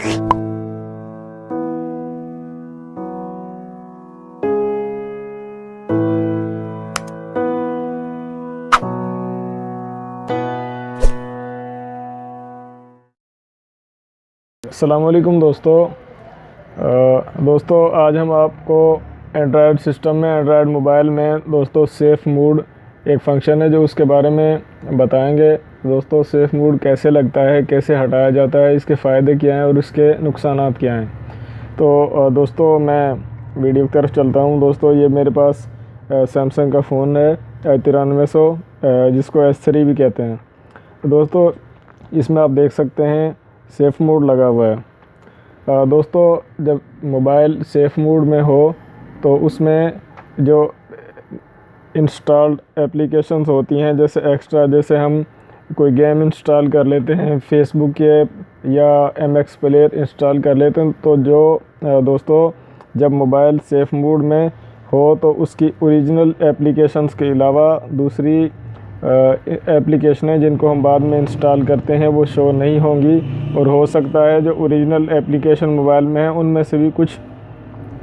अस्सलामुअलैकुम दोस्तों आज हम आपको एंड्रॉयड सिस्टम में एंड्रॉयड मोबाइल में दोस्तों सेफ़ मूड एक फ़ंक्शन है जो उसके बारे में बताएंगे। दोस्तों सेफ़ मूड कैसे लगता है, कैसे हटाया जाता है, इसके फ़ायदे क्या हैं और इसके नुकसानात क्या हैं। तो दोस्तों मैं वीडियो की तरफ चलता हूं। दोस्तों ये मेरे पास सैमसंग का फ़ोन है 9300 जिसको S3 भी कहते हैं। तो दोस्तों इसमें आप देख सकते हैं सेफ़ मोड लगा हुआ है। दोस्तों जब मोबाइल सेफ़ मोड में हो तो उसमें जो इंस्टॉल्ड एप्लीकेशंस होती हैं जैसे एक्स्ट्रा, जैसे हम कोई गेम इंस्टॉल कर लेते हैं, फेसबुक की ऐप या MX प्लेयर इंस्टॉल कर लेते हैं, तो जो दोस्तों जब मोबाइल सेफ़ मोड में हो तो उसकी ओरिजिनल एप्लीकेशंस के अलावा दूसरी एप्लीकेशनें जिनको हम बाद में इंस्टॉल करते हैं वो शो नहीं होंगी, और हो सकता है जो ओरिजिनल एप्लीकेशन मोबाइल में है उनमें से भी कुछ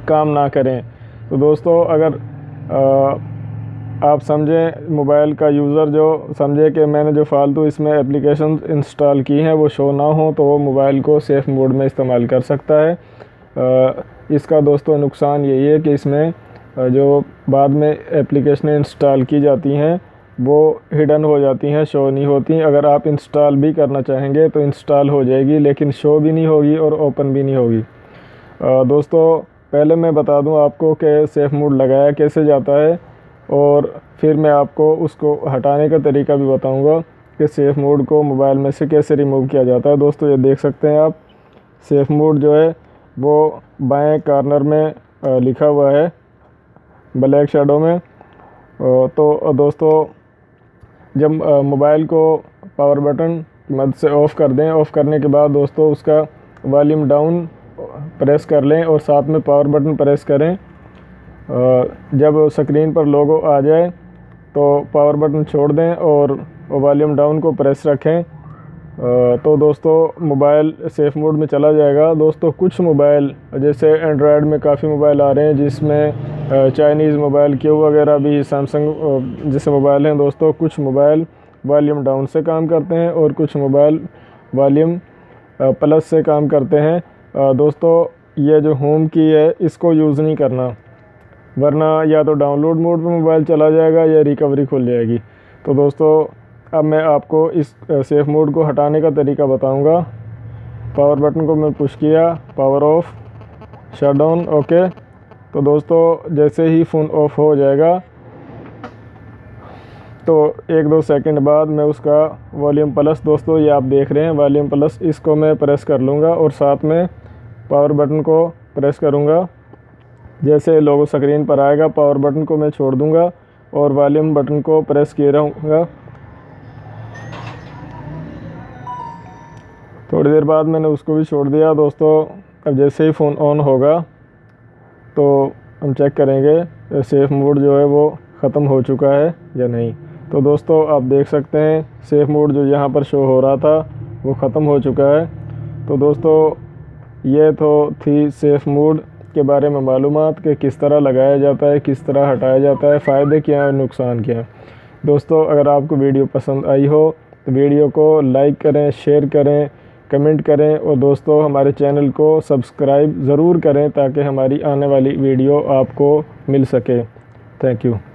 काम ना करें। तो दोस्तों अगर आप समझें, मोबाइल का यूज़र जो समझे कि मैंने जो फालतू इसमें एप्लीकेशन इंस्टॉल की हैं वो शो ना हो, तो वो मोबाइल को सेफ़ मोड में इस्तेमाल कर सकता है। इसका दोस्तों नुकसान यही है कि इसमें जो बाद में एप्लीकेशनें इंस्टॉल की जाती हैं वो हिडन हो जाती हैं, शो नहीं होती। अगर आप इंस्टॉल भी करना चाहेंगे तो इंस्टॉल हो जाएगी लेकिन शो भी नहीं होगी और ओपन भी नहीं होगी। दोस्तों पहले मैं बता दूं आपको कि सेफ़ मोड लगाया कैसे जाता है, और फिर मैं आपको उसको हटाने का तरीका भी बताऊंगा कि सेफ़ मोड को मोबाइल में से कैसे रिमूव किया जाता है। दोस्तों ये देख सकते हैं आप, सेफ़ मोड जो है वो बाएं कॉर्नर में लिखा हुआ है ब्लैक शैडो में। तो दोस्तों जब मोबाइल को पावर बटन की मदद से ऑफ़ कर दें, ऑफ़ करने के बाद दोस्तों उसका वॉल्यूम डाउन प्रेस कर लें और साथ में पावर बटन प्रेस करें। जब स्क्रीन पर लोगो आ जाए तो पावर बटन छोड़ दें और वॉल्यूम डाउन को प्रेस रखें, तो दोस्तों मोबाइल सेफ़ मोड में चला जाएगा। दोस्तों कुछ मोबाइल जैसे एंड्रॉयड में काफ़ी मोबाइल आ रहे हैं जिसमें चाइनीज़ मोबाइल क्यू वगैरह भी सैमसंग जैसे मोबाइल हैं। दोस्तों कुछ मोबाइल वॉल्यूम डाउन से काम करते हैं और कुछ मोबाइल वॉल्यूम प्लस से काम करते हैं। दोस्तों ये जो होम की है इसको यूज़ नहीं करना, वरना या तो डाउनलोड मोड पे मोबाइल चला जाएगा या रिकवरी खुल जाएगी। तो दोस्तों अब मैं आपको इस सेफ़ मोड को हटाने का तरीका बताऊंगा। पावर बटन को मैं पुश किया, power of, shut down, okay. तो दोस्तों जैसे ही फ़ोन ऑफ हो जाएगा तो 1-2 सेकंड बाद मैं उसका वॉल्यूम प्लस, दोस्तों ये आप देख रहे हैं वॉल्यूम प्लस, इसको मैं प्रेस कर लूँगा और साथ में पावर बटन को प्रेस करूँगा। जैसे लोगो स्क्रीन पर आएगा पावर बटन को मैं छोड़ दूँगा और वॉल्यूम बटन को प्रेस किए रहूँगा। थोड़ी देर बाद मैंने उसको भी छोड़ दिया। दोस्तों अब जैसे ही फ़ोन ऑन होगा तो हम चेक करेंगे सेफ़ मोड जो है वो ख़त्म हो चुका है या नहीं। तो दोस्तों आप देख सकते हैं सेफ़ मोड जो यहाँ पर शो हो रहा था वो ख़त्म हो चुका है। तो दोस्तों ये तो थी सेफ़ मोड के बारे में मालूमात कि किस तरह लगाया जाता है, किस तरह हटाया जाता है, फ़ायदे क्या हैं और नुकसान क्या हैं। दोस्तों अगर आपको वीडियो पसंद आई हो तो वीडियो को लाइक करें, शेयर करें, कमेंट करें, और दोस्तों हमारे चैनल को सब्सक्राइब ज़रूर करें ताकि हमारी आने वाली वीडियो आपको मिल सके। Thank you.